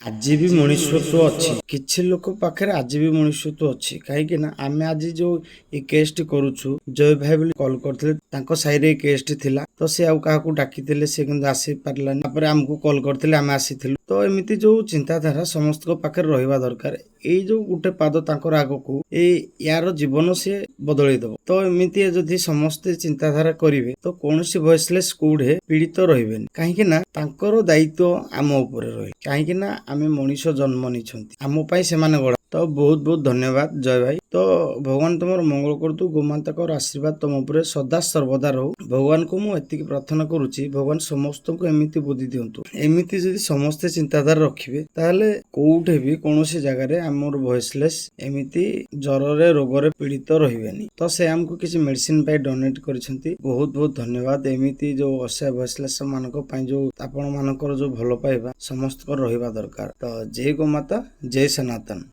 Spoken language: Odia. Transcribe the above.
ଆଜି ବି ମଣିଷତ୍ୱ ଅଛି। କିଛି ଲୋକ ପାଖରେ ଆଜି ବି ମଣିଷତ୍ୱ ଅଛି, କାହିଁକି ନା ଆମେ ଆଜି ଯୋଉ ଏ କେସଟି କରୁଛୁ, ଜୟ ଭାଇ ବୋଲି କଲ୍ କରିଥିଲେ, ତାଙ୍କ ସାହିରେ ଏ କେସଟି ଥିଲା, ତ ସେ ଆଉ କାହାକୁ ଡାକିଥିଲେ, ସେ କିନ୍ତୁ ଆସି ପାରିଲାନି। ତାପରେ ଆମକୁ କଲ୍ କରିଥିଲେ, ଆମେ ଆସିଥିଲୁ। ତ ଏମିତି ଯୋଉ ଚିନ୍ତାଧାରା ସମସ୍ତଙ୍କ ପାଖରେ ରହିବା ଦରକାର। ଏଇ ଯୋଉ ଗୋଟେ ପାଦ ତାଙ୍କର ଆଗକୁ, ୟାର ଜୀବନ ସିଏ ବଦଳେଇ ଦବ। ତ ଏମିତି ଯଦି ସମସ୍ତେ ଚିନ୍ତାଧାରା କରିବେ, ତ କୌଣସି ଭଏସଲେସ୍ କୋଉଠି ପୀଡ଼ିତ ରହିବେନି, କାହିଁକି ନା ତାଙ୍କର ଦାୟିତ୍ୱ ଆମ ଉପରେ ରହିବ। କାହିଁକି ନା ଆମେ ମଣିଷ ଜନ୍ମ ନେଇଛନ୍ତି, ଆମ ପାଇଁ ସେମାନେ ଗଢ଼ା। ତ ବହୁତ ବହୁତ ଧନ୍ୟବାଦ ଜୟ ଭାଇ। ତ ଭଗବାନ ତମର ମଙ୍ଗଳ କରନ୍ତୁ, ଗୋମାତାଙ୍କର ଆଶୀର୍ବାଦ ତମ ଉପରେ ସଦା ସର୍ବଦା ରହୁ। ଭଗବାନଙ୍କୁ ମୁଁ ଏତିକି ପ୍ରାର୍ଥନା କରୁଛି, ଭଗବାନ ସମସ୍ତଙ୍କୁ ଏମିତି ବୁଦ୍ଧି ଦିଅନ୍ତୁ। ଏମିତି ଯଦି ସମସ୍ତେ ଚିନ୍ତାଧାରା ରଖିବେ, ତାହେଲେ କୋଉଠି ବି କୌଣସି ଜାଗାରେ ଆମର ଭଏସଲେସ୍ ଏମିତି ଜ୍ୱରରେ ରୋଗରେ ପୀଡ଼ିତ ରହିବେନି। ତ ସେ ଆମକୁ କିଛି ମେଡିସିନ ପାଇଁ ଡୋନେଟ୍ କରିଛନ୍ତି, ବହୁତ ବହୁତ ଧନ୍ୟବାଦ। ଏମିତି ଯୋଉ ଅସହାୟ ଭଏସଲେସ୍ ମାନଙ୍କ ପାଇଁ ଯୋଉ ଆପଣ ମାନଙ୍କର ଯୋଉ ଭଲ ପାଇବା ସମସ୍ତଙ୍କର ରହିବା ଦରକାର। ତ ଜୟ ଗୋମାତା, ଜୟ ସନାତନ।